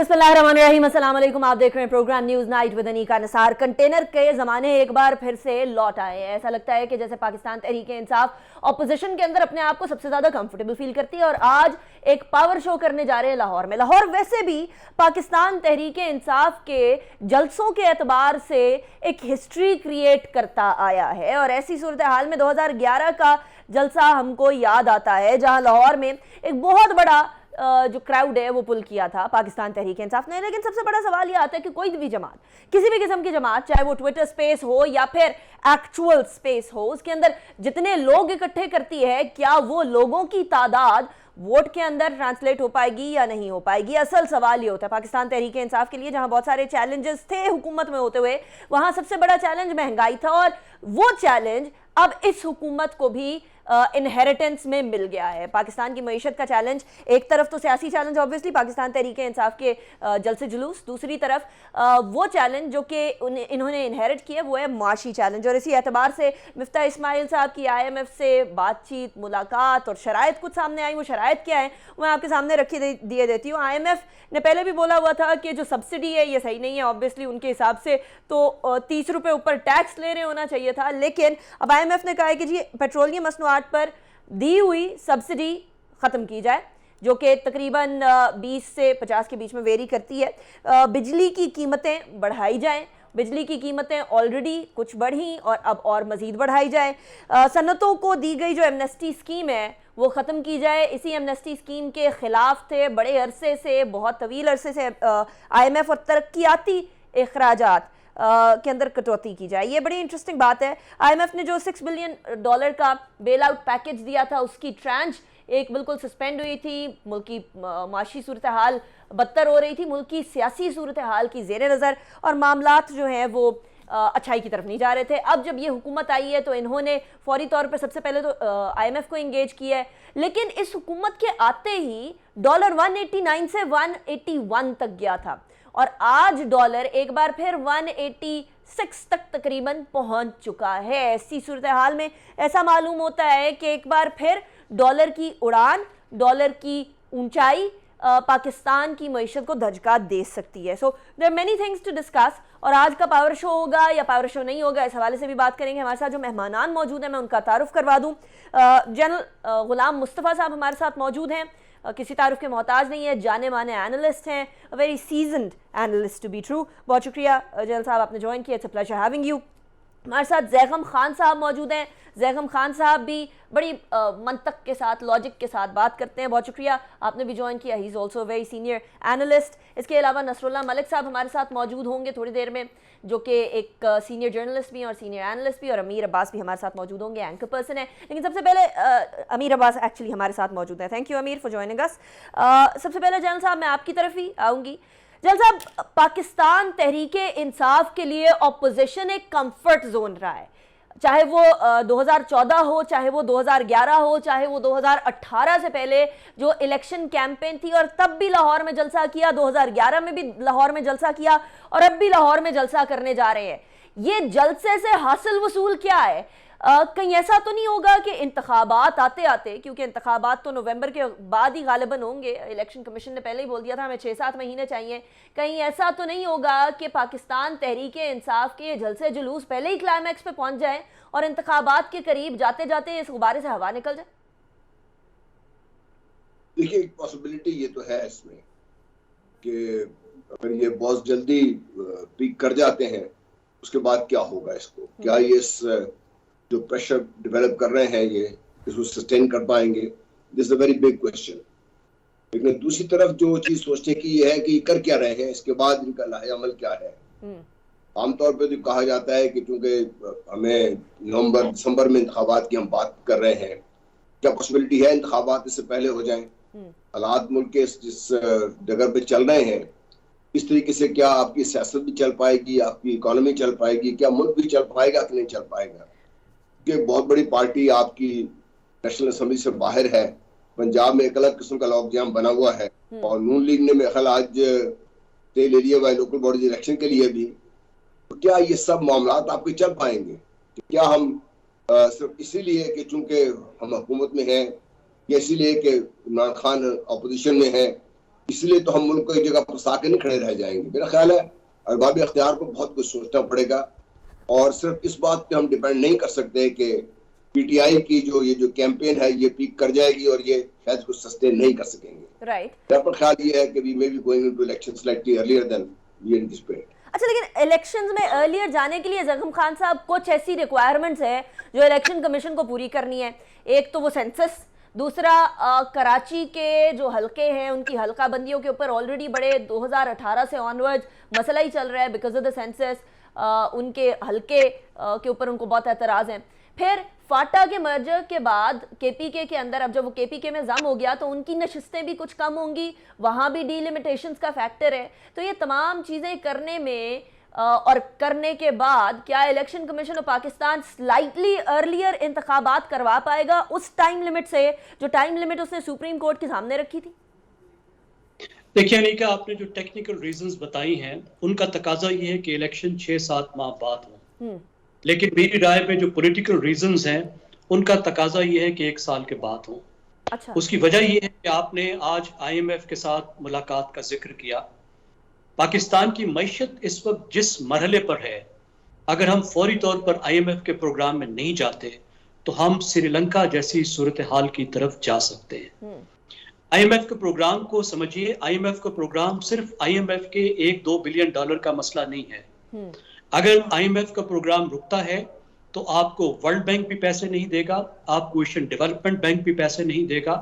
बिस्मिल्लाहिर्रहमानिर्रहीम, अस्सलाम वालेकुम। आप देख रहे हैं program news night with Anika Nisar. Container के ज़माने एक बार फिर से लौट आए हैं। ऐसा लगता है कि जैसे पाकिस्तान तहरीक-ए-इंसाफ ऑपोजिशन के अंदर अपने आप को सबसे ज़्यादा कंफर्टेबल फील करती है और आज एक पावर शो करने जा रहे हैं लाहौर में। लाहौर वैसे भी पाकिस्तान तहरीक-ए-इंसाफ के जलसों के एतबार से एक हिस्ट्री क्रिएट करता आया है और ऐसी सूरत हाल में 2011 का जलसा हमको याद आता है जहाँ लाहौर में एक बहुत बड़ा जो क्राउड है वो पुल किया था पाकिस्तान तहरीक इंसाफ ने। लेकिन सबसे बड़ा सवाल ये आता है कि कोई भी जमात, किसी भी किस्म की जमात, चाहे वो ट्विटर स्पेस हो या फिर एक्चुअल स्पेस हो, उसके अंदर जितने लोग इकट्ठे करती है, क्या वो लोगों की तादाद वोट के अंदर ट्रांसलेट हो पाएगी या नहीं हो पाएगी? असल सवाल ये होता है पाकिस्तान तहरीक इंसाफ के लिए, जहां बहुत सारे चैलेंजेस थे हुकूमत में होते हुए, वहां सबसे बड़ा चैलेंज महंगाई था और वो चैलेंज अब इस हुकूमत को भी इनहेरिटेंस में मिल गया है। पाकिस्तान की मईशत का चैलेंज, एक तरफ तो सियासी चैलेंज ऑब्वियसली पाकिस्तान तहरीक इंसाफ के जलसे जुलूस, दूसरी तरफ वो चैलेंज जो कि इन्होंने इनहेरिट किया वो है माशी चैलेंज। और इसी एतबार से मिफ्ता इस्माइल साहब की IMF से बातचीत, मुलाकात और शराइत कुछ सामने आई। वो शराइत क्या है मैं आपके सामने रखी दिए देती हूँ। IMF ने पहले भी बोला हुआ था कि जो सब्सिडी है ये सही नहीं है, ऑब्वियसली उनके हिसाब से तो 30 रुपये ऊपर टैक्स ले रहे होना चाहिए था। लेकिन अब IMF ने कहा है कि जी पेट्रोलियम मसनूआत पर दी हुई सब्सिडी ख़त्म की जाए, जो कि तकरीबन 20 से 50 के बीच में वेरी करती है। बिजली की कीमतें बढ़ाई जाएं, बिजली की कीमतें ऑलरेडी कुछ बढ़ी और अब और मज़ीद बढ़ाई जाए। सन्नतों को दी गई जो एमनेस्टी स्कीम है वो ख़त्म की जाए। इसी एमनेस्टी स्कीम के ख़िलाफ़ थे बड़े अरसे से, बहुत तवील अरसे से IMF और तरक्याती अखराजात के अंदर कटौती की जाए। ये बड़ी इंटरेस्टिंग बात है। IMF ने जो $6 बिलियन का बेल आउट पैकेज दिया था उसकी ट्रांच एक बिल्कुल सस्पेंड हुई थी। मुल्क की माशी सूरत हाल बदतर हो रही थी, मुल्क की सियासी सूरत हाल की ज़ेर नज़र और मामलात जो हैं वो अच्छाई की तरफ नहीं जा रहे थे। अब जब ये हुकूमत आई है तो इन्होंने फौरी तौर पे सबसे पहले तो IMF को इंगेज किया है। लेकिन इस हुकूमत के आते ही डॉलर 189 से 181 तक गया था और आज डॉलर एक बार फिर 186 तक तकरीबन पहुंच चुका है। ऐसी सूरत हाल में ऐसा मालूम होता है कि एक बार फिर डॉलर की उड़ान, डॉलर की ऊंचाई पाकिस्तान की मईशत को धचका दे सकती है। So there are many things to discuss और आज का पावर शो होगा या पावर शो नहीं होगा, इस हवाले से भी बात करेंगे। हमारे साथ जो मेहमानान मौजूद हैं मैं उनका तारुफ करवा दूं। जनरल गुलाम मुस्तफ़ा साहब हमारे साथ मौजूद हैं, किसी तारुफ के मोहताज नहीं है, जाने माने एनालिस्ट हैं, very seasoned analyst to be true. बहुत शुक्रिया जनरल साहब आपने ज्वाइन किया, it's a pleasure having you. हमारे साथ ज़ैगम खान साहब मौजूद हैं। ज़ैगम खान साहब भी बड़ी मंतक के साथ, लॉजिक के साथ बात करते हैं। बहुत शुक्रिया आपने भी ज्वाइन किया, he is also very senior analyst. इसके अलावा नसरुल्लाह मलिक साहब हमारे साथ मौजूद होंगे थोड़ी देर में, जो कि एक सीनियर जर्नलिस्ट भी और सीनियर एनालिस्ट भी, और अमीर अब्बास भी हमारे साथ मौजूद होंगे, एंकर पर्सन है। लेकिन सबसे पहले अमीर अब्बास एक्चुअली हमारे साथ मौजूद है। थैंक यू अमीर फॉर ज्वाइनिंग अस। सबसे पहले जनरल साहब मैं आपकी तरफ ही आऊँगी। जनरल साहब, पाकिस्तान तहरीके इंसाफ के लिए ऑपोजिशन एक कंफर्ट जोन रहा है, चाहे वो 2014 हो, चाहे वो 2011 हो, चाहे वो 2018 से पहले जो इलेक्शन कैंपेन थी, और तब भी लाहौर में जलसा किया, 2011 में भी लाहौर में जलसा किया और अब भी लाहौर में जलसा करने जा रहे हैं। ये जलसे से हासिल वसूल क्या है? कहीं ऐसा तो नहीं होगा कि इंतखाबात आते आते, क्योंकि इंतखाबात तो नवंबर के बाद ही गालिबन होंगे, इलेक्शन कमीशन ने पहले ही बोल दिया था हमें 6-7 महीने चाहिए, कहीं ऐसा तो नहीं होगा कि पाकिस्तान तहरीके इंसाफ के जलसे जुलूस पहले ही क्लाइमैक्स पे पहुंच जाए और इंतखाबात के करीब जाते जाते इस गुब्बारे से हवा निकल जाए? देखिए, एक पॉसिबिलिटी ये तो है इसमें कि अगर ये बहुत जल्दी पीक कर जाते हैं उसके बाद क्या होगा, इसको क्या ये जो प्रेशर डेवलप कर रहे हैं ये इसको सस्टेन कर पाएंगे? This is a very big question. लेकिन दूसरी तरफ जो चीज सोचने की ये है कि कर क्या रहे हैं, इसके बाद इनका लाहेअमल क्या है। आमतौर पे तो कहा जाता है कि चूंकि हमें नवंबर दिसंबर में इंतखाबात की हम बात कर रहे हैं, क्या पॉसिबिलिटी है इंतखाबात इससे पहले हो जाएं? हालात मुल्क के जिस जगह पे चल रहे हैं इस तरीके से क्या आपकी सियासत भी चल पाएगी, आपकी इकोनॉमी चल पाएगी, क्या मुल्क भी चल पाएगा कि नहीं चल पाएगा? कि बहुत बड़ी पार्टी आपकी नेशनल असेंबली से बाहर है, पंजाब में एक अलग किस्म का लॉकजाम बना हुआ है और नून लीग ने मेरे ख्याल आज तय ले लिया हुआ है लोकल बॉडी इलेक्शन के लिए भी। तो क्या ये सब मामलात आपके चल पाएंगे? क्या हम सिर्फ इसीलिए कि चूंकि हम हुकूमत में हैं या इसीलिए कि इमरान खान अपोजिशन में है इसलिए तो हम मुल्क को एक जगह पर साके नहीं खड़े रह जाएंगे। मेरा ख्याल है अरबाब इख्तियार को बहुत कुछ सोचना पड़ेगा और सिर्फ इस बात पे हम डिपेंड नहीं कर सकते कि पीटीआई की जो कैंपेन है ये पीक कर जाएगी और ये शायद कुछ सस्टेन नहीं कर सकेंगे। राइट। मेरा ख्याल ये है कि we may be going into election slightly earlier than we anticipate. अच्छा, लेकिन इलेक्शंस में अर्लियर जाने के लिए ज़ैगम खान साहब कुछ ऐसी रिक्वायरमेंट्स है जो इलेक्शन कमीशन को पूरी करनी है। एक तो वो सेंसस, दूसरा कराची के जो हलके हैं उनकी हल्का बंदियों के ऊपर ऑलरेडी बड़े 2018 से ऑनवर्ड्स मसला ही चल रहा है बिकॉज ऑफ द सेंसस। उनके हलके के ऊपर उनको बहुत एतराज़ हैं। फिर फाटा के मर्जर के बाद केपीके के अंदर, अब जब वो केपीके में जम हो गया तो उनकी नशिस्तें भी कुछ कम होंगी, वहाँ भी डीलिमिटेशंस का फैक्टर है। तो ये तमाम चीज़ें करने में और करने के बाद क्या election commission of Pakistan slightly earlier इंतखाबात करवा पाएगा उस टाइम लिमिट से जो टाइम लिमिट उसने सुप्रीम कोर्ट के सामने रखी थी? देखिए अनिका, आपने जो टेक्निकल रीजंस बताई हैं उनका तकाजा ये है कि इलेक्शन 6-7 माह बाद हो, लेकिन मेरी राय में जो पॉलिटिकल रीजंस हैं उनका तकाजा ये है कि 1 साल के बाद हो। अच्छा। उसकी वजह ये है कि आपने आज IMF के साथ मुलाकात का जिक्र किया। पाकिस्तान की मईशत इस वक्त जिस मरहले पर है, अगर हम फौरी तौर पर IMF के प्रोग्राम में नहीं जाते तो हम श्रीलंका जैसी सूरत हाल की तरफ जा सकते हैं। IMF के प्रोग्राम को समझिए, IMF का प्रोग्राम सिर्फ IMF के $1-2 बिलियन का मसला नहीं है। अगर IMF का प्रोग्राम रुकता है तो आपको वर्ल्ड बैंक भी पैसे नहीं देगा, आपको एशियन डेवलपमेंट बैंक भी पैसे नहीं देगा।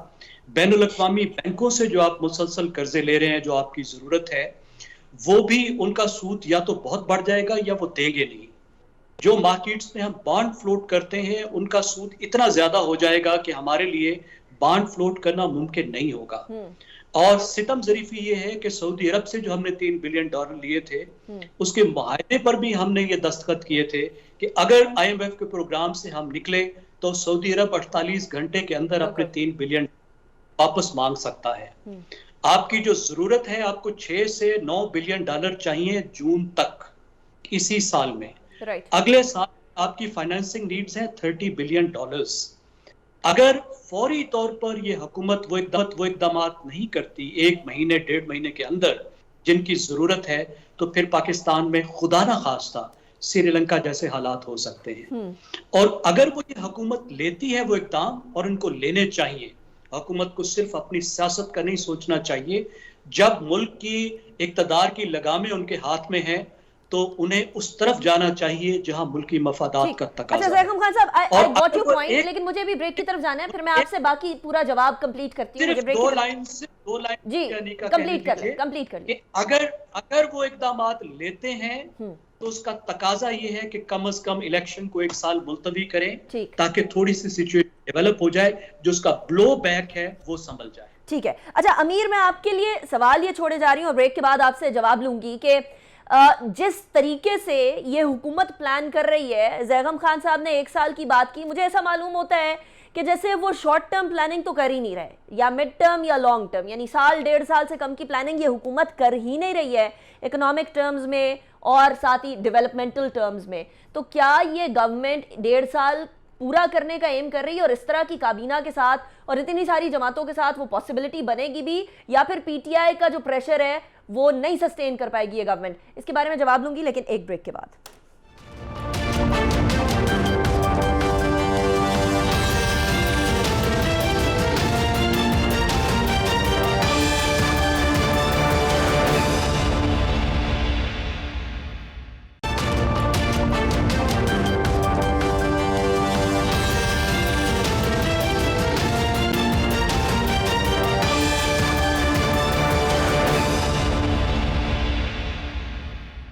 बैनुल अक़वामी बैंकों से जो आप मुसलसल कर्जे ले रहे हैं, जो आपकी जरूरत है, वो भी उनका सूद या तो बहुत बढ़ जाएगा या वो देंगे नहीं। जो मार्केट्स में हम बॉन्ड फ्लोट करते हैं उनका सूद इतना ज्यादा हो जाएगा कि हमारे लिए बॉन्ड फ्लोट करना मुमकिन नहीं होगा। और सितम ज़रीफी ये है कि सऊदी अरब से जो हमने $3 बिलियन लिए थे, उसके मुआहदे पर भी हमने ये दस्तखत किए थे कि अगर IMF के प्रोग्राम से हम निकले तो सऊदी अरब 48 घंटे के अंदर अपने 3 बिलियन वापस मांग सकता है। आपकी जो जरूरत है, आपको 6 से 9 बिलियन डॉलर चाहिए जून तक इसी साल में। अगले साल आपकी फाइनेंसिंग नीड्स हैं $30 बिलियन। अगर फौरी तौर पर ये हुकूमत वो इकदाम नहीं करती 1 महीने 1.5 महीने के अंदर जिनकी जरूरत है, तो फिर पाकिस्तान में खुदा ना खास्ता श्रीलंका जैसे हालात हो सकते हैं। और अगर वो ये हुकूमत लेती है वो इकदाम, और इनको लेने चाहिए, हुकूमत को सिर्फ अपनी सियासत का नहीं सोचना चाहिए। जब मुल्क की इक़्तिदार की लगामें उनके हाथ में है तो उन्हें उस तरफ जाना चाहिए जहां मुल्की मफादात का तकाजा। अच्छा ज़ैगम खान साहब, आई गॉट योर पॉइंट, लेकिन मुझे भी ब्रेक की तरफ जाना है, फिर मैं आपसे बाकी पूरा जवाब कंप्लीट करती हूँ। दो लाइन जी कंप्लीट कर लें। अगर वो इक़दामात लेते हैं तो उसका तकाजा ये है कि कम से कम इलेक्शन को 1 साल मुलतवी करें ताकि थोड़ी सी सिचुएशन डेवलप हो जाए, जो उसका ब्लो बैक है वो संभल जाए। ठीक है। अच्छा अमीर, मैं आपके लिए सवाल ये छोड़े जा रही हूँ और ब्रेक के बाद आपसे जवाब लूंगी कि जिस तरीके से ये हुकूमत प्लान कर रही है, ज़ैगम खान साहब ने 1 साल की बात की, मुझे ऐसा मालूम होता है कि जैसे वो शॉर्ट टर्म प्लानिंग तो कर ही नहीं रहे, या मिड टर्म या लॉन्ग टर्म, यानी साल 1.5 साल से कम की प्लानिंग ये हुकूमत कर ही नहीं रही है इकोनॉमिक टर्म्स में और साथ ही डेवलपमेंटल टर्म्स में। तो क्या ये गवर्नमेंट 1.5 साल पूरा करने का एम कर रही है और इस तरह की काबीना के साथ और इतनी सारी जमातों के साथ वो पॉसिबिलिटी बनेगी भी, या फिर PTI का जो प्रेशर है वो नहीं सस्टेन कर पाएगी ये गवर्नमेंट? इसके बारे में जवाब लूंगी, लेकिन एक ब्रेक के बाद।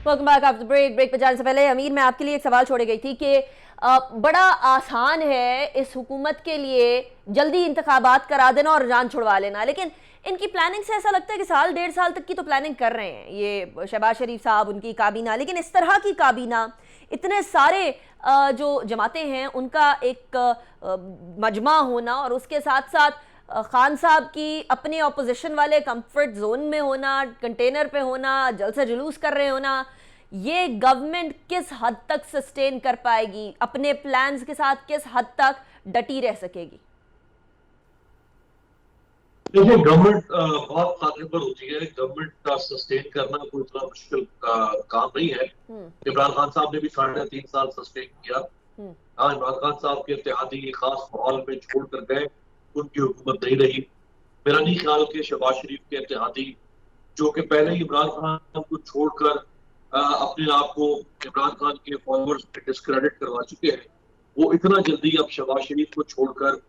Welcome back after break. Break पे जाने से पहले अमीर, मैं आपके लिए एक सवाल छोड़ी गई थी कि बड़ा आसान है इस हुकूमत के लिए जल्दी इंतखाबात करा देना और जान छुड़वा लेना, लेकिन इनकी प्लानिंग से ऐसा लगता है कि साल 1.5 साल तक की तो प्लानिंग कर रहे हैं ये शहबाज शरीफ साहब, उनकी काबीना। लेकिन इस तरह की काबीना, इतने सारे जो जमातें हैं उनका एक मजमा होना और उसके साथ साथ खान साहब की अपने ऑपोजिशन वाले कंफर्ट जोन में होना, कंटेनर पे होना, जल से जुलूस कर रहे होना, ये गवर्नमेंट किस हद तक सस्टेन कर पाएगी, अपने प्लान्स के साथ किस हद तक डटी रह सकेगी? देखिए, गवर्नमेंट बहुत ताकतवर होती है। गवर्नमेंट का सस्टेन करना कोई इतना मुश्किल काम नहीं है। इमरान खान साहब ने भी 3.5 साल सस्टेन किया। हाँ, इमरान खान साहब के इत्तेहादी एक खास माहौल में छोड़ कर गए, उनकी हुकूमत नहीं रही। मेरा नहीं ख्याल के शहबाज शरीफ के इत्तेहादी, जो कि पहले ही इमरान खान को छोड़कर अपने आप को इमरान खान के फॉलोअर्स में डिस्क्रेडिट करवा चुके हैं, वो इतना जल्दी अब शहबाज शरीफ को छोड़कर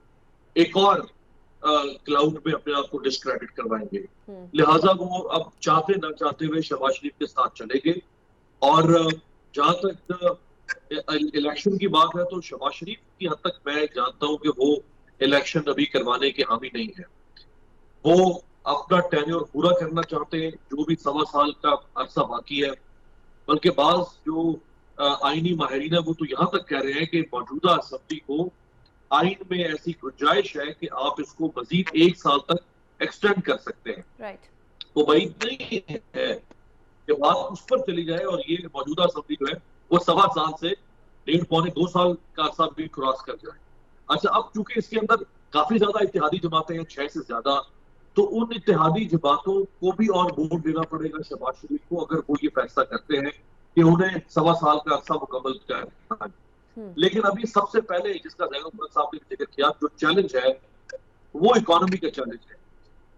एक और क्लाउड में अपने आप को डिस्क्रेडिट करवाएंगे। लिहाजा वो अब चाहते ना चाहते हुए शहबाज शरीफ के साथ चलेंगे। और जहां तक इलेक्शन की बात है, तो शहबाज शरीफ की हद तक मैं जानता हूं कि वो इलेक्शन अभी करवाने के हामी नहीं है। वो अपना टेन्योर पूरा करना चाहते हैं, जो भी 1.25 साल का अरसा बाकी है। बल्कि बाज जो आईनी माहिरीन है, वो तो यहाँ तक कह रहे हैं कि मौजूदा असेंबली को आइन में ऐसी गुंजाइश है कि आप इसको मजीद 1 साल तक एक्सटेंड कर सकते हैं। राइट। तो भाई नहीं है कि बात उस पर चली जाए और ये मौजूदा असेंबली जो है वो 1.25 साल से 1.5-2 साल का अरसा भी क्रॉस कर जाए। अच्छा, अब चूंकि इसके अंदर काफी ज्यादा इत्तेहादी जमातें हैं, 6 से ज्यादा, तो उन इत्तेहादी जमातों को भी और वोट देना पड़ेगा शहबाज शरीफ को, अगर वो ये फैसला करते हैं कि उन्हें 1.25 साल का अरसा मुकम्मल करना है। लेकिन अभी सबसे पहले जिसका जैनुल साहब ने जिक्र किया, जो चैलेंज है वो इकोनॉमी का चैलेंज है।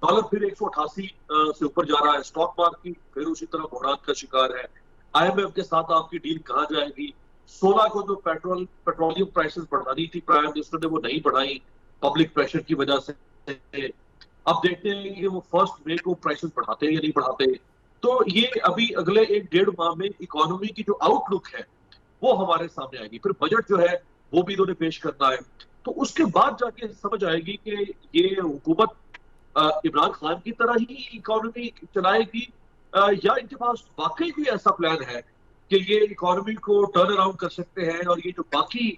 डॉलर फिर 188 से ऊपर जा रहा है, स्टॉक मार्केट फिर उसी तरह बहरान का शिकार है। IMF के साथ आपकी डील कहाँ जाएगी? 16 को जो पेट्रोलियम प्राइसेस बढ़ानी थी प्राइम मिनिस्टर ने, वो नहीं बढ़ाई पब्लिक प्रेशर की वजह से। अब देखते हैं कि वो 1 मई को प्राइसेस बढ़ाते हैं या नहीं बढ़ाते। तो ये अभी अगले 1-1.5 माह में इकोनॉमी की जो आउटलुक है वो हमारे सामने आएगी। फिर बजट जो है वो भी इन्होंने पेश करना है, तो उसके बाद जाके समझ आएगी कि ये हुकूमत इमरान खान की तरह ही इकोनॉमी चलाएगी या इनके पास वाकई कोई ऐसा प्लान है कि ये इकोनॉमी को टर्न अराउंड कर सकते हैं और ये जो बाकी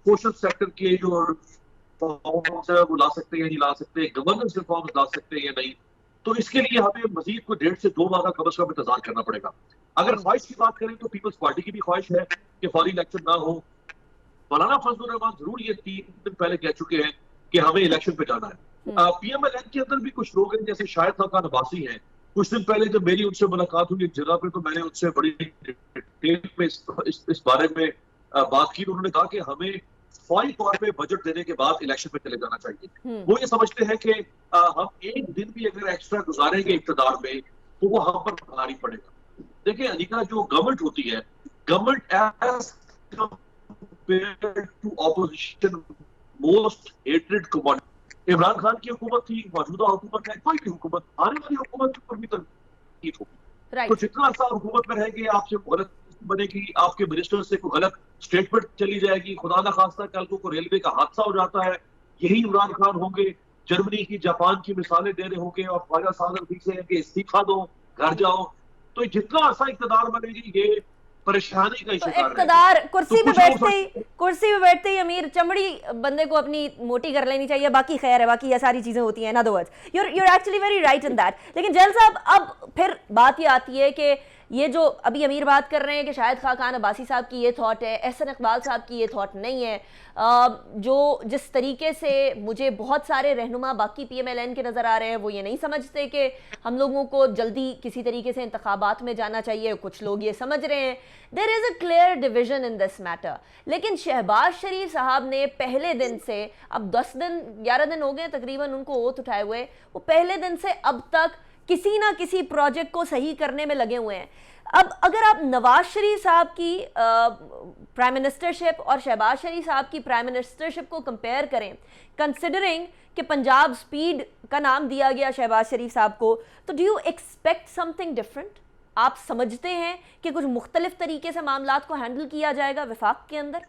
सोशल सेक्टर के जो रिफॉर्म्स है वो ला सकते हैं या नहीं ला सकते, गवर्नेंस रिफॉर्म्स ला सकते हैं या नहीं। तो इसके लिए हमें मजीद को 1.5 से 2 माह का कम से कम इंतजार करना पड़ेगा। अगर ख्वाहिश की बात करें तो पीपल्स पार्टी की भी ख्वाहिश है कि फौरी इलेक्शन ना हो। मौलाना फजलुर रहमान जरूर ये 3 दिन पहले कह चुके हैं कि हमें इलेक्शन पे जाना है। PMLN के अंदर भी कुछ लोग हैं, जैसे शाहिद खान अब्बासी हैं। कुछ दिन पहले जब मेरी उनसे मुलाकात हुई एक जगह पे, तो मैंने उनसे बड़ी डिटेल में इस बारे में बात की। उन्होंने कहा कि हमें फौरी तौर पे बजट देने के बाद इलेक्शन में चले जाना चाहिए। वो ये समझते हैं कि हम एक दिन भी अगर एक्स्ट्रा गुजारेंगे इक़्तिदार में तो वो हम पर भारी पड़ेगा। देखिए अनिका, जो गवर्नमेंट होती है, government as compared to opposition most hated commodity. Imran Khan की हुकूमत थी, मौजूदा हुकूमत है, कोई भी हुकूमत, आने वाली हुकूमत के ऊपर भी तनकीद होगी। तो जितना अर्सा हुकूमत में रहेगी, आपसे गलत बनेगी, आपके मिनिस्टर से कोई गलत स्टेटमेंट चली जाएगी, खुदा ना खास्ता कल को रेलवे का हादसा हो जाता है, यही इमरान खान होंगे जर्मनी की, जापान की मिसालें दे रहे होंगे और ख्वाजा सादर से कि इस्तीफा दो, घर जाओ। तो जितना अर्सा इक़्तिदार बनेगी, ये परेशानी का तो इक़्तिदार कुर्सी पे बैठते ही अमीर चमड़ी बंदे को अपनी मोटी कर लेनी चाहिए, बाकी खैर है, बाकी ये सारी चीजें होती हैं। In other words you're actually very right in that। लेकिन जैल साहब, अब फिर बात ये आती है कि ये जो अभी अमीर बात कर रहे हैं कि शाहिद खान अब्बासी साहब की ये थॉट है, एहसन इकबाल साहब की ये थॉट नहीं है, जो जिस तरीके से मुझे बहुत सारे रहनुमा बाकी PMLN के नज़र आ रहे हैं, वो ये नहीं समझते कि हम लोगों को जल्दी किसी तरीके से इंतखाबात में जाना चाहिए। कुछ लोग ये समझ रहे हैं there is a clear division in this matter. लेकिन शहबाज शरीफ साहब ने पहले दिन से, अब 11 दिन हो गए तकरीबन उनको ओथ उठाए हुए, वो पहले दिन से अब तक किसी ना किसी प्रोजेक्ट को सही करने में लगे हुए हैं। अब अगर आप नवाज शरीफ साहब की प्राइम मिनिस्टरशिप और शहबाज शरीफ साहब की प्राइम मिनिस्टरशिप को कंपेयर करें, कंसिडरिंग कि पंजाब स्पीड का नाम दिया गया शहबाज शरीफ साहब को, तो do you expect something different? आप समझते हैं कि कुछ मुख्तलिफ तरीके से मामलात को हैंडल किया जाएगा वफाक के अंदर?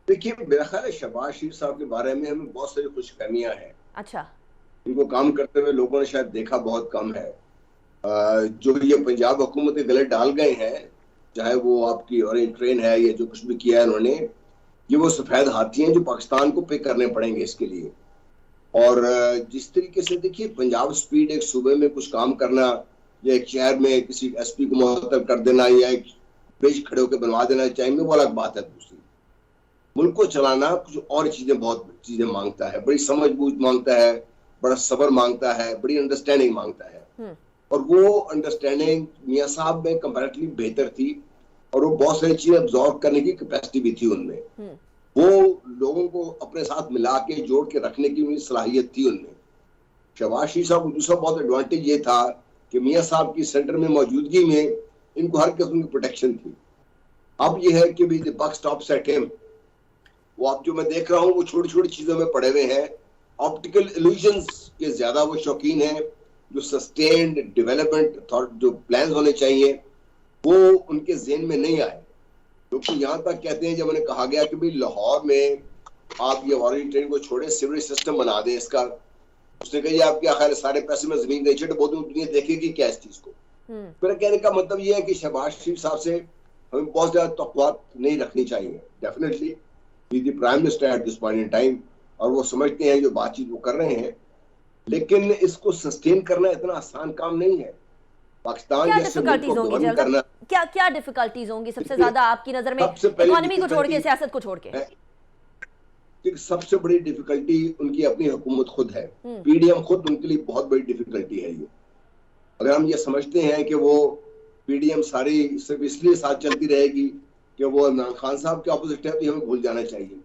देखिए, मेरा ख्याल है शहबाज शरीफ साहब के बारे में हमें बहुत सारी खुशफहमियां हैं। अच्छा, इनको काम करते हुए लोगों ने शायद देखा बहुत कम है। जो ये पंजाब हुकूमत के गले डाल गए हैं, चाहे वो आपकी ऑरेंज ट्रेन है या जो कुछ भी किया है उन्होंने, ये वो सफेद हाथी हैं जो पाकिस्तान को पे करने पड़ेंगे इसके लिए। और जिस तरीके से देखिए, पंजाब स्पीड एक सूबे में कुछ काम करना या एक शहर में किसी SP को मुअत्तल कर देना या एक ब्रिज खड़े होकर बनवा देना चाहिए, वो अलग बात है। दूसरी, मुल्क को चलाना कुछ और चीजें, बहुत चीजें मांगता है, बड़ी समझ बूझ मांगता है, बड़ा सब्र मांगता है, बड़ी अंडरस्टैंडिंग मांगता है। और वो अंडरस्टैंडिंग मियां साहब में कंपैरेटिवली बेहतर थी और वो बहुत सारी चीजें अब्सॉर्ब करने की कैपेसिटी भी थी उनमें। वो लोगों को अपने साथ मिला के जोड़ के रखने की उनकी सलाहियत थी उनमें। शहबाज शरीफ साहब को दूसरा बहुत एडवांटेज ये था कि मियां साहब की सेंटर में मौजूदगी में इनको हर किस्म की प्रोटेक्शन थी। अब ये है कि भी the buck stops at him. वो आप जो मैं देख रहा हूँ वो छोटी छोटी चीजों में पड़े हुए हैं, ऑप्टिकल इल्यूजन्स के ज्यादा वो शौकीन है। जो सस्टेन्ड डेवलपमेंट थॉट जो प्लान होने चाहिए वो उनके ज़हन में नहीं आए। क्योंकि यहाँ तक कहते हैं जब उन्हें कहा गया कि भाई लाहौर में आप ये वाली ट्रेन को छोड़े, सिवरेज सिस्टम बना दें इसका, उसने कहा आप क्या ख्याल है सारे पैसे में जमीन गई छट बहुत दुनिया देखेगी क्या इस चीज को। मेरा कहने का मतलब ये है कि शहबाज शरीफ साहब से हमें बहुत ज्यादा तवक्कुआत नहीं रखनी चाहिए। Definitely he the prime minister at this point in time और वो समझते हैं जो बातचीत वो कर रहे हैं, लेकिन इसको सस्टेन करना इतना आसान काम नहीं है। पाकिस्तान जैसे मुल्क को गवर्न करना, क्या डिफिकल्टीज होंगी सबसे ज्यादा आपकी नजर में, इकोनॉमी को छोड़ के, सियासत को छोड़ के? सबसे बड़ी डिफिकल्टी उनकी अपनी हुकूमत खुद है। पीडीएम खुद उनके लिए बहुत बड़ी डिफिकल्टी है ये। अगर हम ये समझते हैं कि वो पीडीएम सारी सिर्फ इसलिए साथ चलती रहेगी कि वो इमरान खान साहब के ऑपोजिट है, तो हमें भूल जाना चाहिए।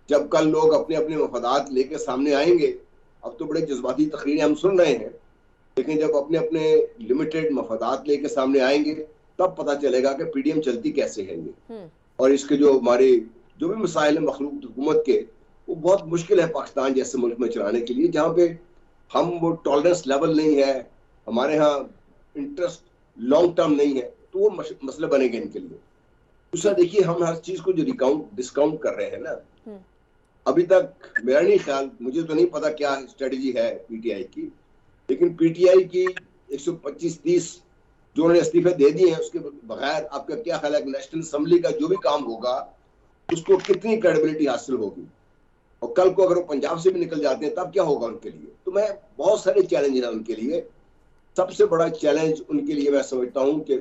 जब कल लोग अपने अपने मफादात लेके सामने आएंगे, अब तो बड़े जज्बाती तकरीरें हम सुन रहे हैं, लेकिन जब अपने अपने लिमिटेड मफादात लेके सामने आएंगे तब पता चलेगा कि पीडीएम चलती कैसे है ये। और इसके जो हमारे जो भी मसाइल है मखलूक हुकूमत के, वो बहुत मुश्किल है पाकिस्तान जैसे मुल्क में चलाने के लिए, जहाँ पे हम वो टॉलरेंस लेवल नहीं है, हमारे यहाँ इंटरेस्ट लॉन्ग टर्म नहीं है, तो वो मसले बनेंगे इनके लिए। दूसरा देखिए, हम हर चीज को जो डिस्काउंट कर रहे हैं ना, अभी तक मेरा नहीं ख्याल, मुझे तो नहीं पता क्या स्ट्रेटेजी है पीटीआई की, लेकिन पीटीआई की 125-30 जो उन्होंने इस्तीफे दे दिए हैं उसके बगैर आपका क्या ख्याल है नेशनल असेंबली का जो भी काम होगा उसको कितनी क्रेडिबिलिटी हासिल होगी? और कल को अगर वो पंजाब से भी निकल जाते हैं तब क्या होगा उनके लिए? तो मैं बहुत सारे चैलेंज है उनके लिए। सबसे बड़ा चैलेंज उनके लिए मैं समझता हूँ कि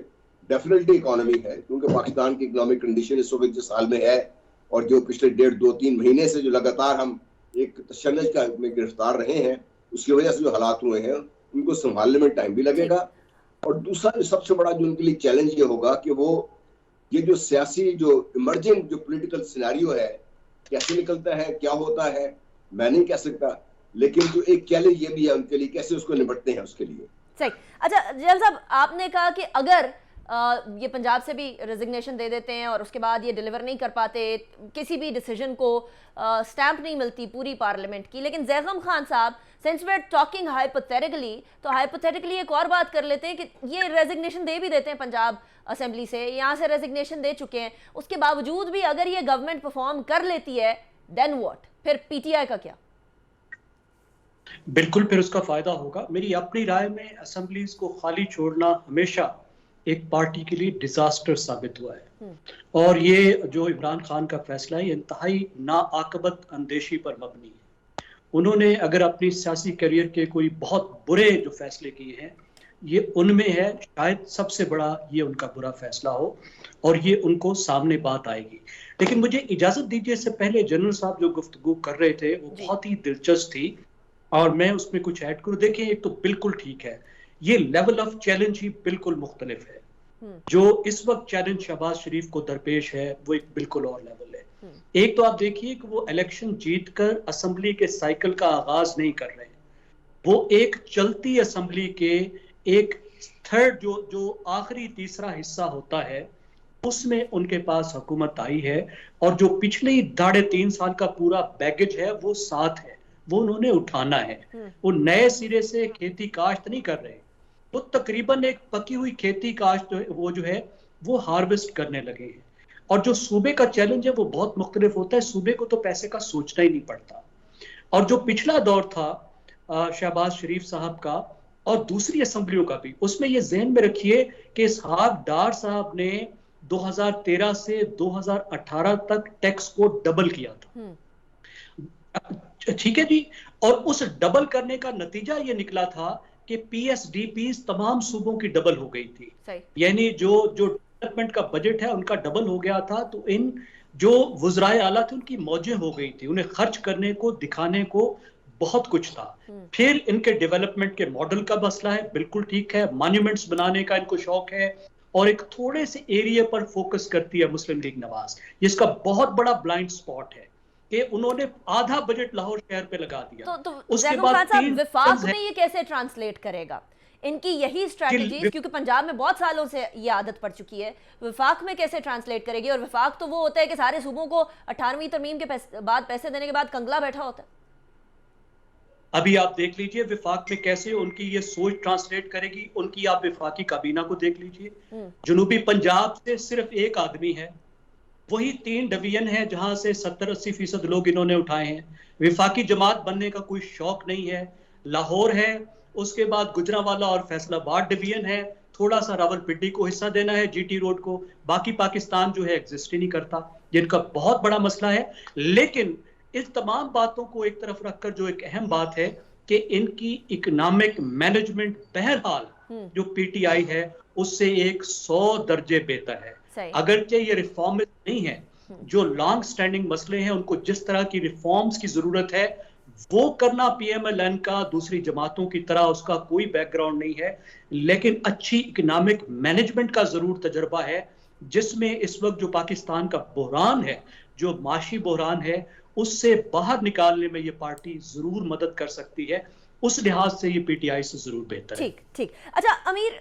डेफिनेटली इकोनॉमी है, क्योंकि पाकिस्तान की इकोनॉमिक कंडीशन इस वक्त जिस हाल में है और जो पिछले 1.5-2-3 महीने से जो लगातार हम एक तशन्नुज का में गिरफ्तार रहे हैं, उसकी वजह से जो हालात हुए हैं उनको संभालने में टाइम भी लगेगा। और दूसरा जो सबसे बड़ा जो उनके लिए चैलेंज ये होगा कि वो ये जो सियासी जो इमर्जिंग जो पॉलिटिकल सिनेरियो है कैसे निकलता है, क्या होता है, मैं नहीं कह सकता, लेकिन जो एक चैलेंज ये भी है उनके लिए, कैसे उसको निपटते हैं उसके लिए। सही। अच्छा जलाल साहब, आपने कहा कि अगर ये पंजाब से भी रेजिग्नेशन दे देते हैं और उसके बाद ये डिलीवर नहीं कर पाते, किसी भी डिसीजन को स्टैंप नहीं मिलती पूरी पार्लियामेंट की, लेकिन ज़ैगम खान साहब, since we are talking hypothetically, तो हाइपोथेटिकली एक और बात कर लेते हैं कि ये रेजिग्नेशन दे भी देते हैं पंजाब असेंबली से, यहाँ से रेजिग्नेशन दे चुके हैं, उसके बावजूद भी अगर ये गवर्नमेंट परफॉर्म कर लेती है, देन व्हाट? फिर पीटीआई का क्या? बिल्कुल फिर उसका फायदा होगा। मेरी अपनी राय में असेंबलीज को खाली छोड़ना हमेशा एक पार्टी के लिए डिजास्टर साबित हुआ है, और ये जो इमरान खान का फैसला है इंतहाई नाआकबत अंदेशी पर मबनी है। उन्होंने अगर अपनी सियासी करियर के कोई बहुत बुरे जो फैसले किए हैं, ये उनमें है, शायद सबसे बड़ा ये उनका बुरा फैसला हो और ये उनको सामने बात आएगी। लेकिन मुझे इजाजत दीजिए, इससे पहले जनरल साहब जो गुफ्तगू कर रहे थे वो बहुत ही दिलचस्प थी और मैं उसमें कुछ ऐड करूं। देखिए, एक तो बिल्कुल ठीक है, ये लेवल ऑफ चैलेंज ही बिल्कुल मुख्तलिफ है। जो इस वक्त चैलेंज शहबाज शरीफ को दरपेश है वो एक बिल्कुल और लेवल है। एक तो आप देखिए कि वो इलेक्शन जीतकर असेंबली के साइकिल का आगाज नहीं कर रहे, वो एक चलती असेंबली के एक थर्ड जो आखिरी तीसरा हिस्सा होता है उसमें उनके पास हुकूमत आई है, और जो पिछले 3.5 साल का पूरा बैगेज है वो साथ है, वो उन्होंने उठाना है। वो नए सिरे से खेती काश्त नहीं कर रहे, वो तकरीबन एक पकी हुई खेती काश्त वो जो है वो हार्वेस्ट करने लगे हैं। और जो सूबे का चैलेंज है वो बहुत मुख्तलिफ होता है, सूबे को तो पैसे का सोचना ही नहीं पड़ता। और जो पिछला दौर था शहबाज शरीफ साहब का और दूसरी असेंबलियों का भी, उसमें ये जहन में रखिए कि इसहाक डार साहब ने 2013 से 2018 तक टैक्स को डबल किया था, ठीक है जी। और उस डबल करने का नतीजा ये निकला था कि पीएसडीपी तमाम सूबों की डबल हो गई थी, यानी जो डेवलपमेंट का बजट है उनका डबल हो गया था। तो इन जो वज़राए आला थे उनकी मौजें हो गई थी, उन्हें खर्च करने को, दिखाने को बहुत कुछ था। फिर इनके डेवलपमेंट के मॉडल का मसला है, बिल्कुल ठीक है, मॉन्यूमेंट्स बनाने का इनको शौक है, और एक थोड़े से एरिया पर फोकस करती है मुस्लिम लीग नवाज। इसका बहुत बड़ा ब्लाइंड स्पॉट है कि उन्होंने आधा बजट लाहौर शहर पे लगा दिया। तो उसके जैकुब बाद खान साहब, 3 विफाक में ये कैसे ट्रांसलेट करेगा इनकी यही स्ट्रैटेजीज, क्योंकि पंजाब में बहुत सालों से ये आदत पड़ चुकी है, विफाक में कैसे ट्रांसलेट करेगी? और विफाक तो वो होता है कि सारे सूबों को 18वीं तरमीम के बाद पैसे देने के बाद कंगला बैठा होता है। अभी आप देख लीजिए विफाक में कैसे उनकी ये सोच ट्रांसलेट करेगी। उनकी आप विफाकी काबीना को देख लीजिए। जनूबी पंजाब से सिर्फ एक आदमी है, वही 3 डिवीजन है जहां से 70-80% लोग इन्होंने उठाए हैं। विफाकी जमात बनने का कोई शौक नहीं है। लाहौर है, उसके बाद गुजरांवाला और फैसलाबाद डिवीजन है, थोड़ा सा रावलपिंडी को हिस्सा देना है, जीटी रोड को, बाकी पाकिस्तान जो है एग्जिस्ट ही नहीं करता, जिनका बहुत बड़ा मसला है। लेकिन इस तमाम बातों को एक तरफ रखकर जो एक अहम बात है कि इनकी इकोनॉमिक मैनेजमेंट बहरहाल जो पीटीआई है उससे 100 दर्जे बेहतर है। अगरचे ये रिफॉर्मिस्ट नहीं है, जो लॉन्ग स्टैंडिंग मसले हैं उनको जिस तरह की रिफॉर्म्स की जरूरत है वो करना पीएमएलएन का दूसरी जमातों की तरह उसका कोई बैकग्राउंड नहीं है, लेकिन अच्छी इकोनॉमिक मैनेजमेंट का जरूर तजर्बा है, जिसमें इस वक्त जो पाकिस्तान का बहरान है, जो माशी बहरान है, उससे बाहर निकालने में ये पार्टी जरूर मदद कर सकती है। उस लिहाज से ये पीटीआई से जरूर बेहतर है। ठीक ठीक। अच्छा अमीर,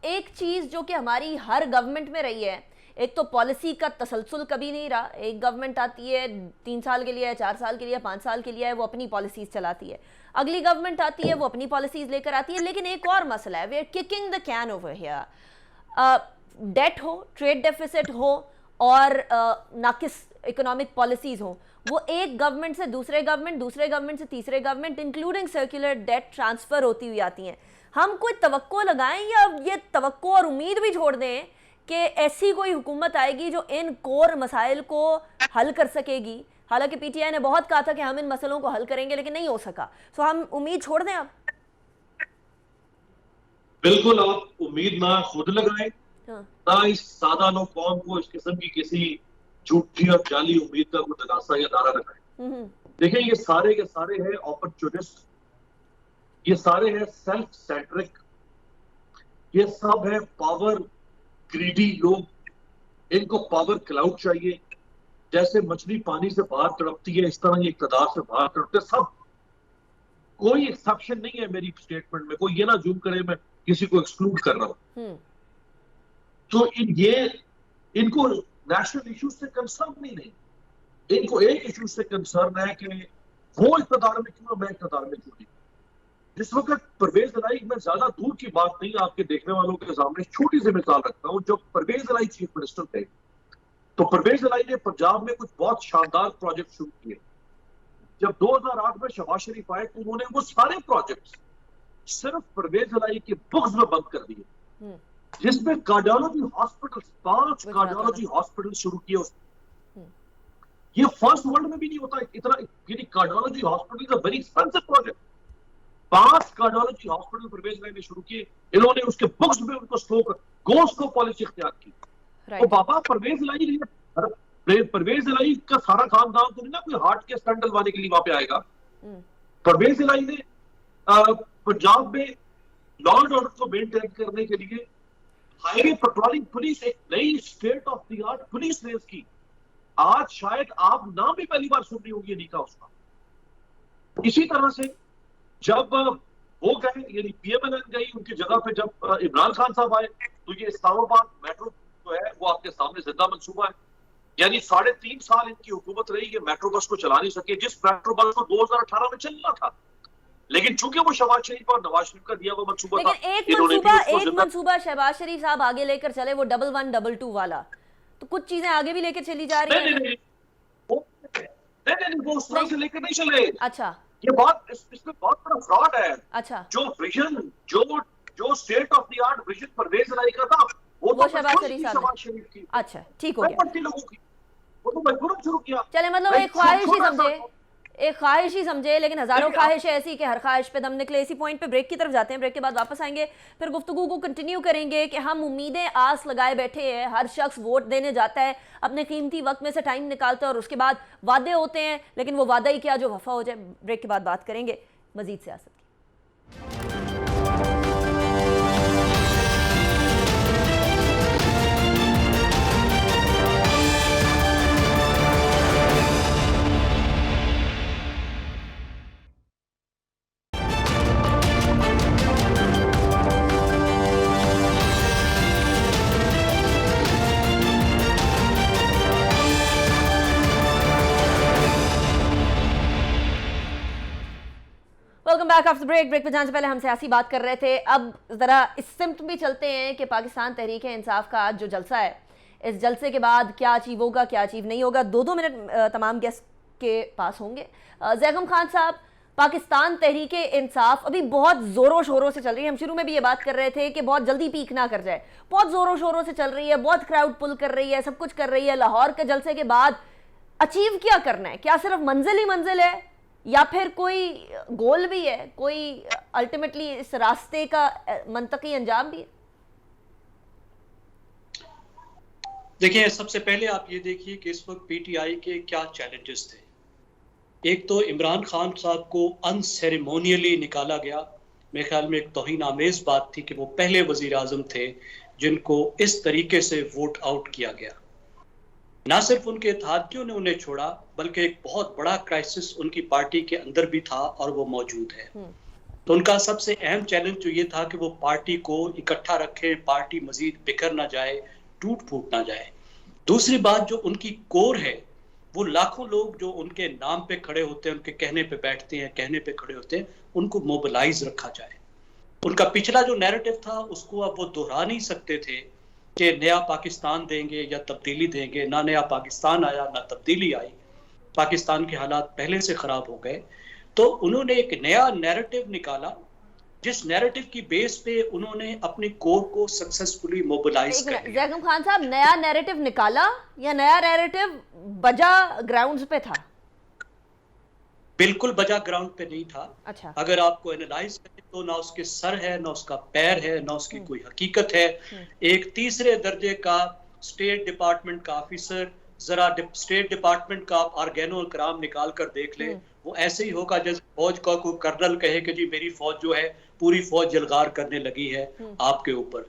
एक चीज जो कि हमारी हर गवर्नमेंट में रही है, एक तो पॉलिसी का तसलसल कभी नहीं रहा। एक गवर्नमेंट आती है 3 साल के लिए, 4 साल के लिए, 5 साल के लिए, वो अपनी पॉलिसीज चलाती है। अगली गवर्नमेंट आती है, वो अपनी पॉलिसीज लेकर आती है। लेकिन एक और मसला है, we are kicking the can over here. Debt हो, ट्रेड डेफिसिट हो और नाकिस इकोनॉमिक पॉलिसीज हो, वो एक गवर्नमेंट से दूसरे गवर्नमेंट, दूसरे गवर्नमेंट से तीसरे government, including circular debt transfer होती हुई आती हैं। हम कोई तवक्को लगाएं या ये तवक्को और उम्मीद भी छोड़ दें कि ऐसी कोई हुकूमत आएगी जो इन कोर मसाइल को हल कर सकेगी? हालांकि पीटीआई ने बहुत कहा था कि हम इन मसलों को हल करेंगे, लेकिन नहीं हो सका। सो हम उम्मीद छोड़ दें अब? बिल्कुल, आप उम्मीद ना खुद लगाएं, ना इस सादा लो कौम को इस किस्म की किसी झूठी और जाली उम्मीद का कोई तगासा या नारा लगाएं। देखिए, ये सारे के सारे हैं अपॉर्चुनिस्ट, ये सारे हैं सेल्फ सेंट्रिक, ये सब है पावर ग्रीडी लोग। इनको पावर क्लाउड चाहिए। जैसे मछली पानी से बाहर तड़पती है, इस तरह ये इक़्तिदार से बाहर तड़पते सब। कोई एक्सेप्शन नहीं है मेरी स्टेटमेंट में। कोई ये ना जूम करे मैं किसी को एक्सक्लूड कर रहा हूं। तो इनको नेशनल इश्यूज से कंसर्न नहीं। इनको एक इशू से कंसर्न है कि वो इक़्तिदार में क्यों, मैं इक़्तिदार में क्यों नहीं। जिस वक्त परवेज इलाई, मैं ज्यादा दूर की बात नहीं आपके देखने वालों के सामने छोटी सी मिसाल रखता हूं। जब परवेज इलाई चीफ मिनिस्टर थे तो परवेज इलाई ने पंजाब में कुछ बहुत शानदार प्रोजेक्ट शुरू किए। जब 2008 में शहबाज शरीफ आए तो उन्होंने वो सारे प्रोजेक्ट सिर्फ परवेज इलाई के बुक्स में बंद कर दिए, जिसमें कार्डियोलॉजी हॉस्पिटल, 5 कार्डियोलॉजी हॉस्पिटल शुरू किए। ये फर्स्ट वर्ल्ड में भी नहीं होता इतना। Cardiology hospital is a very expensive project. 5 cardiology hospital Pervaiz Elahi ने शुरू किए। इन्होंने उसके बुक्स में उनको स्लो पॉलिसी इख्तियार की। तो बाबा परवेज इलाई का सारा खानदान तो नहीं ना कोई हार्ट के स्टंट डलवाने के लिए वहां पे आएगा। परवेज इलाई ने पंजाब में लॉ एंड ऑर्डर को मेंटेन करने के लिए हाईवे पेट्रोलिंग पुलिस, एक नई state of the art police raise की। आज शायद आप नाम भी पहली बार सुन रही होंगी नीका उसका। इसी तरह से जब वो गए, यानी पीएमएलएन गई, उनकी जगह पे जब इमरान खान साहब आए तो ये इस्लामाबाद मेट्रो जो है वो आपके सामने जिंदा मंसूबा है। यानी 3.5 साल इनकी हुकूमत रही, ये मेट्रो बस को चला नहीं सके, जिस मेट्रो बस को 2018 में चलना था। लेकिन चूंकि वो शहबाज शरीफ और नवाज शरीफ का दिया हुआ मंसूबा था, एक मंसूबा शहबाज शरीफ साहब आगे लेकर चले, वो 1122 वाला, तो कुछ चीजें आगे भी लेकर चली जा रही है। नहीं, वो उस तरह से लेकर नहीं चले। अच्छा, ये बात, इसमें बहुत बड़ा फ्रॉड है। अच्छा, जो विजन, जो state of the art vision Pervaiz Elahi का था, वो तो शहबाज शरीफ की। अच्छा, ठीक हो गया। लोगों की वो तो मजबूरन शुरू किया। चले, मतलब एक ख्वाहिश ही समझे, एक ख्वाहिश ही समझे, लेकिन हजारों ख्वाहिशें ऐसी कि हर ख्वाहिश पे दम निकले। इसी पॉइंट पे ब्रेक की तरफ जाते हैं, ब्रेक के बाद वापस आएंगे, फिर गुफ्तगू को कंटिन्यू करेंगे कि हम उम्मीदें आस लगाए बैठे हैं, हर शख्स वोट देने जाता है, अपने कीमती वक्त में से टाइम निकालता है और उसके बाद वादे होते हैं, लेकिन वो वादा ही क्या जो वफा हो जाए। ब्रेक के बाद बात करेंगे मजीद सियासत की। Welcome back after break. Break पे जाने से पहले हम सियासी बात कर रहे थे, अब ज़रा इस सिमत भी चलते हैं कि पाकिस्तान तहरीक इंसाफ का आज जो जलसा है, इस जलसे के बाद क्या अचीव होगा, क्या अचीव नहीं होगा। 2-2 मिनट तमाम गेस्ट के पास होंगे। जैगम खान साहब, पाकिस्तान तहरीक इंसाफ अभी बहुत ज़ोरों शोरों से चल रही है। हम शुरू में भी ये बात कर रहे थे कि बहुत जल्दी पीक ना कर जाए, बहुत ज़ोरों शोरों से चल रही है, बहुत क्राउड पुल कर रही है, सब कुछ कर रही है। लाहौर के जलसे के बाद अचीव क्या करना है? क्या सिर्फ मंजिल ही मंजिल है या फिर कोई गोल भी है, कोई अल्टीमेटली इस रास्ते का मंतकी अंजाम भी है? देखिए, सबसे पहले आप ये देखिए कि इस वक्त पीटीआई के क्या चैलेंजेस थे। एक तो इमरान खान साहब को अनसेरेमोनियली निकाला गया। मेरे ख्याल में एक तौहीन आमेज बात थी कि वो पहले वजीर आजम थे जिनको इस तरीके से वोट आउट किया गया। ना सिर्फ उनके इत्तेहादियों ने उन्हें छोड़ा, बल्कि एक बहुत बड़ा क्राइसिस उनकी पार्टी के अंदर भी था और वो मौजूद है। तो उनका सबसे अहम चैलेंज जो ये था कि वो पार्टी को इकट्ठा रखें, पार्टी मजीद बिखर ना जाए, टूट फूट ना जाए। दूसरी बात, जो उनकी कोर है, वो लाखों लोग जो उनके नाम पे खड़े होते हैं, उनके कहने पे बैठते हैं, कहने पे खड़े होते हैं, उनको मोबिलाइज रखा जाए। उनका पिछला जो नैरेटिव था उसको अब वो दोहरा नहीं सकते थे कि नया पाकिस्तान देंगे या तब्दीली देंगे। ना नया पाकिस्तान आया, ना तब्दीली आई। पाकिस्तान के हालात पहले से खराब हो गए। तो उन्होंने एक नया नैरेटिव निकाला, जिस नैरेटिव की बेस पे उन्होंने अपनी कोर को सक्सेसफुली मोबिलाइज कर लिया। जैगम खान साहब, नया नैरेटिव निकाला या नया नैरेटिव बजा ग्राउंड्स पे था? बिल्कुल बजा ग्राउंड पे नहीं था। अच्छा। अगर आपको एनालाइज करें तो ना उसके सर है, ना उसका पैर है, ना उसकी कोई हकीकत है। एक तीसरे दर्जे का स्टेट डिपार्टमेंट का ऑफिसर, जरा स्टेट डिपार्टमेंट का आप ऑर्गेनोग्राम निकाल कर देख ले, वो ऐसे ही होगा जैसे फौज का कोई कर्नल कहे कि जी मेरी फौज जो है पूरी फौज जलगार करने लगी है आपके ऊपर।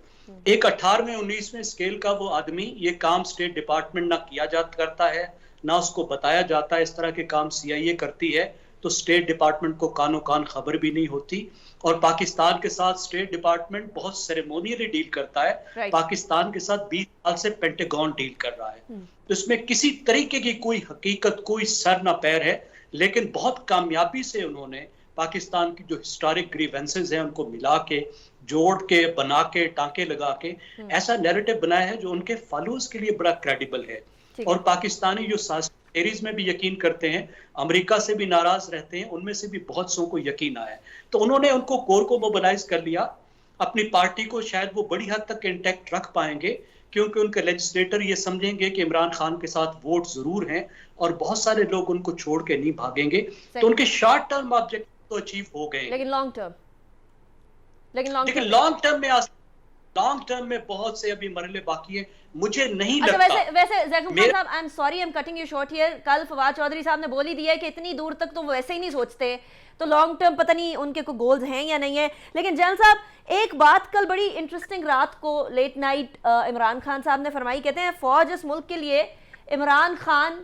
एक 18वें 19वें स्केल का वो आदमी, ये काम स्टेट डिपार्टमेंट ना किया जाता करता है, ना उसको बताया जाता है। इस तरह के काम सीआईए करती है तो स्टेट डिपार्टमेंट को कानो कान खबर भी नहीं होती। और पाकिस्तान के साथ स्टेट डिपार्टमेंट बहुत सेरेमोनियली डील करता है। पाकिस्तान के साथ 20 साल से पेंटागन डील कर रहा है। तो इसमें किसी तरीके की कोई हकीकत, कोई सर ना पैर है। लेकिन बहुत कामयाबी से उन्होंने पाकिस्तान की जो हिस्टोरिक ग्रीवेंसेस हैं उनको मिला के, जोड़ के, बना के, टांके लगा के ऐसा नैरेटिव बनाया है जो उनके फॉलोअर्स के लिए बड़ा क्रेडिबल है। और पाकिस्तानी जो एरीज में भी यकीन करते हैं, अमेरिका से भी नाराज रहते हैं, उनमें से भी बहुत सौ को यकीन आया है। तो उन्होंने उनको कोर को मोबिलाइज कर लिया। अपनी पार्टी को शायद वो बड़ी हद तक इंटैक्ट रख पाएंगे, क्योंकि उनके लेजिस्लेटर ये समझेंगे कि इमरान खान के साथ वोट जरूर हैं और बहुत सारे लोग उनको छोड़ के नहीं भागेंगे। तो उनके शॉर्ट टर्म ऑब्जेक्टिव तो अचीव हो गए, लेकिन लॉन्ग टर्म में बहुत से अभी मरहले बाकी है। मुझे नहीं अच्छा, लगता। वैसे जैकब खान साहब, I am sorry, I am cutting you short here. कल फवाद चौधरी साहब ने बोल ही दिया है कि इतनी दूर तक तो वो वैसे ही नहीं सोचते, तो लॉन्ग टर्म पता नहीं उनके कोई गोल्स हैं या नहीं है। लेकिन जैन साहब, एक बात कल बड़ी इंटरेस्टिंग रात को लेट नाइट इमरान खान साहब ने फरमाई। कहते हैं फौज इस मुल्क के लिए इमरान खान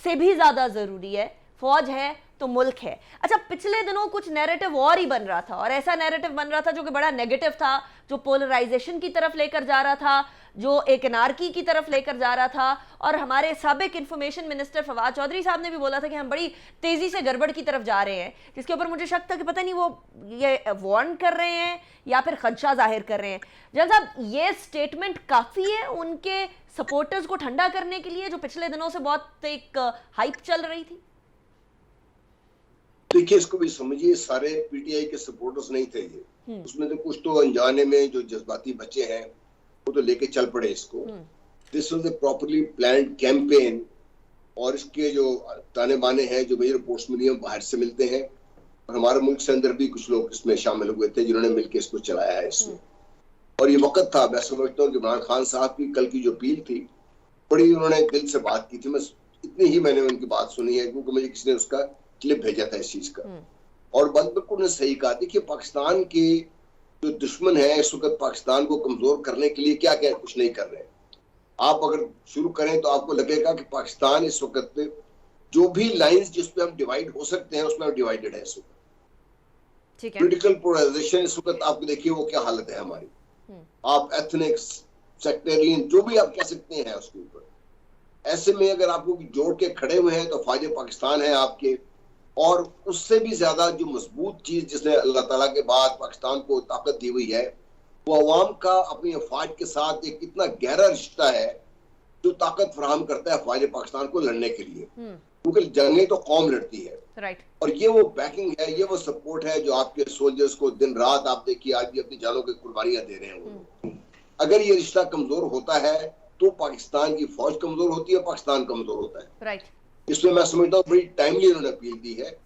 से भी ज्यादा जरूरी है। फौज है तो मुल्क है। अच्छा, पिछले दिनों कुछ नैरेटिव और ही बन रहा था, और ऐसा नैरेटिव बन रहा था जो कि बड़ा नेगेटिव था, जो पोलराइजेशन की तरफ लेकर जा रहा था, जो एक एनार्की की तरफ लेकर जा रहा था। और हमारे साबिक इंफॉर्मेशन मिनिस्टर फवाद चौधरी साहब ने भी बोला था कि हम बड़ी तेजी से गड़बड़ की तरफ जा रहे हैं, जिसके ऊपर मुझे शक था कि पता नहीं वो ये वार्न कर रहे हैं या फिर खदशा जाहिर कर रहे हैं। जल साहब, ये स्टेटमेंट काफी है उनके सपोर्टर्स को ठंडा करने के लिए, जो पिछले दिनों से बहुत एक हाइप चल रही थी? देखिए, इसको भी समझिए, सारे पीटीआई के सपोर्टर्स नहीं थे ये। उसमें तो कुछ तो अनजाने में जो जज्बाती बच्चे हैं वो तो लेके चल पड़े इसको। This was a properly planned campaign और इसके जो ताने बाने हैं, जो मेजर रिपोर्ट्स मिली हैं, बाहर से मिलते हैं, और हमारे मुल्क से अंदर भी कुछ लोग इसमें शामिल हुए थे जिन्होंने मिलकर इसको चलाया है इसमें। और ये वक्त था, मैं समझता हूँ कि इमरान खान साहब की कल की जो अपील थी, बड़ी उन्होंने दिल से बात की थी। मैं इतनी ही मैंने उनकी बात सुनी है क्योंकि मुझे किसी ने उसका क्लिप भेजा था इस चीज का, और बात बिल्कुल उन्होंने सही कहा। देखिए, पाकिस्तान के जो दुश्मन है इस वक्त पाकिस्तान को कमजोर करने के लिए क्या क्या कुछ नहीं कर रहे हैं। आप अगर शुरू करें तो आपको लगेगा कि पाकिस्तान इस वक्त जो भी लाइंस जिसपे हम डिवाइड हो सकते हैं उसमें डिवाइडेड है इस वक्त। ठीक है। पोलिटिकल पोलराइजेशन इस वक्त आपको देखिए वो क्या हालत है हमारी। आप एथनिक, सेक्टेरियन, जो भी आप कह सकते हैं उसके ऊपर। ऐसे में अगर आपको जोड़ के खड़े हुए हैं तो फायदे पाकिस्तान है आपके। और उससे भी ज्यादा जो मजबूत चीज जिसने अल्लाह ताला के बाद पाकिस्तान को ताकत दी हुई है, वो अवाम का अपनी अफवाज के साथ एक इतना गहरा रिश्ता है जो ताकत फराहम करता है फायदे पाकिस्तान को लड़ने के लिए। क्योंकि जंगें तो कौम लड़ती है, राइट। और ये वो बैकिंग है, ये वो सपोर्ट है जो आपके सोल्जर्स को दिन रात, आप देखिए आज भी अपनी जानों की कुर्बानियां दे रहे हैं वो। अगर ये रिश्ता कमजोर होता है तो पाकिस्तान की फौज कमजोर होती है, पाकिस्तान कमजोर होता है। राइट। इसमें मैं समझता हूँ बड़ी टाइमली उन्होंने अपील दी है,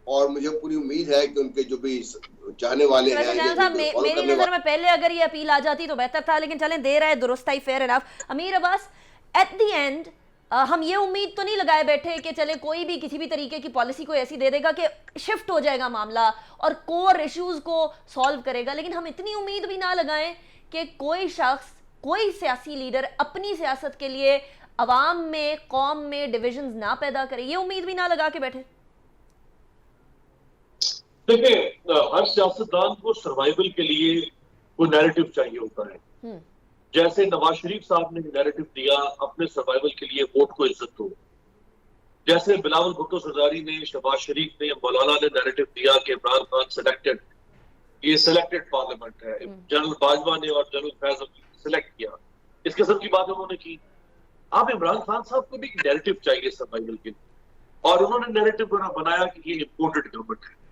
और मुझे पूरी उम्मीद है कि उनके जो भी चाहने वाले हैं, जनरल साहब, मेरी नजर में पहले अगर ये अपील आ जाती तो बेहतर था, लेकिन चलें, देर है दुरुस्त आई, फेयर इनफ। अमीर अब्बास, एट द एंड हम ये उम्मीद तो नहीं लगाए बैठे कि चले कोई भी किसी भी तरीके की पॉलिसी को ऐसी दे देगा कि शिफ्ट हो जाएगा मामला और कोर इश्यूज को सॉल्व करेगा, लेकिन हम इतनी उम्मीद भी ना लगाएं कि कोई शख्स, कोई सियासी लीडर अपनी सियासत के लिए अवाम में, कौम में डिविजन्स ना पैदा करे। ये उम्मीद भी ना लगा के बैठे। देखिए, हर सियासतदान को सर्वाइवल के लिए कोई नैरेटिव चाहिए होता है। जैसे नवाज शरीफ साहब ने नैरेटिव दिया अपने सर्वाइवल के लिए, वोट को इज्जत दो। जैसे बिलावल भुट्टो सरदारी ने, शहबाज शरीफ ने, मौलाना ने नैरेटिव दिया कि इमरान खान सिलेक्टेड, ये सिलेक्टेड पार्लियामेंट है। जनरल बाजवा ने और जनरल फैज सिलेक्ट किया, इस किस्म की बात उन्होंने की। अब इमरान खान साहब को भी एक नैरेटिव चाहिए सर्वाइवल के लिए, और उन्होंने नैरेटिव बनाया कि ये इम्पोर्टेड गवर्नमेंट है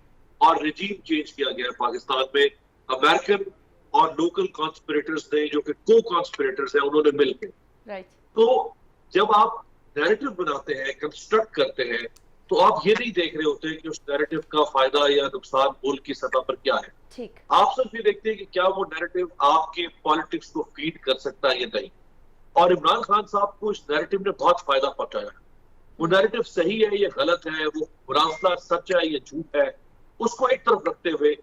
और रिजीम चेंज किया गया है पाकिस्तान में। अमेरिकन और लोकल कॉन्स्पिरेटर्स ने, जो कि को कॉन्स्पिरेटर्स हैं, उन्होंने मिलकर। राइट। तो जब आप नैरेटिव बनाते हैं, कंस्ट्रक्ट करते हैं, तो आप ये नहीं देख रहे होते कि उस नैरेटिव का फायदा या नुकसान मुल्क की सतह पर क्या है। ठीक। आप सिर्फ ये देखते हैं कि क्या वो नैरेटिव आपके पॉलिटिक्स को फीड कर सकता है या नहीं। और इमरान खान साहब को इस नैरेटिव ने बहुत फायदा पहुंचाया। वो नैरेटिव सही है या गलत है, वो मुरासला सच है या झूठ है, उसको एक तरफ रखते हुए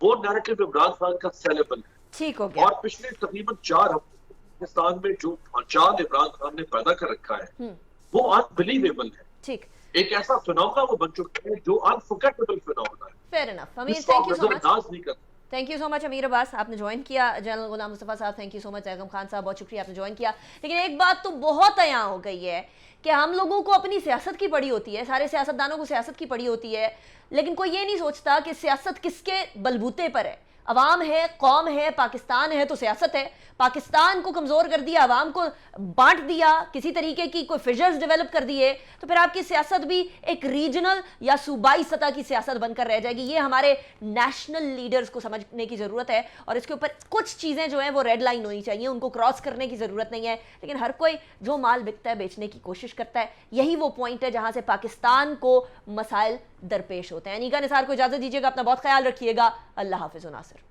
वो नैरेटिव इमरान खान का सेलेबल है। ठीक हो गया। और पिछले तकरीबन 4 हफ्ते पाकिस्तान में जो ढांचा इमरान खान ने पैदा कर रखा है वो अनबिलीवेबल है। ठीक। एक ऐसा फिनोमेना वो बन चुका है जो अनफॉरगेटेबल फिनोमेना है। Fair enough. अमीर, थैंक यू सो मच। नहीं करता। थैंक यू सो मच अमीर अब्बास, आपने ज्वाइन किया। जनरल गुलाम मुस्तफ़ा साहब, thank you so much. Zaigham Khan साहब, बहुत शुक्रिया, आपने ज्वाइन किया। लेकिन एक बात तो बहुत अयां हो गई है कि हम लोगों को अपनी सियासत की पड़ी होती है, सारे सियासतदानों को सियासत की पड़ी होती है, लेकिन कोई ये नहीं सोचता कि सियासत किसके बलबूते पर है। अवाम है, कौम है, पाकिस्तान है तो सियासत है। पाकिस्तान को कमज़ोर कर दिया, अवाम को बांट दिया, किसी तरीके की कोई फिजर्स डेवलप कर दिए, तो फिर आपकी सियासत भी एक रीजनल या सूबाई सतह की सियासत बनकर रह जाएगी। ये हमारे नेशनल लीडर्स को समझने की ज़रूरत है, और इसके ऊपर कुछ चीज़ें जो हैं वो रेड लाइन होनी चाहिए, उनको क्रॉस करने की ज़रूरत नहीं है। लेकिन हर कोई जो माल बिकता है बेचने की कोशिश करता है। यही वो पॉइंट है जहाँ से पाकिस्तान को मसाइल दरपेश होते हैं। अनीका निसार को इजाज़त दीजिएगा, अपना बहुत ख्याल रखिएगा। अल्लाह हाफिज़ नासिर।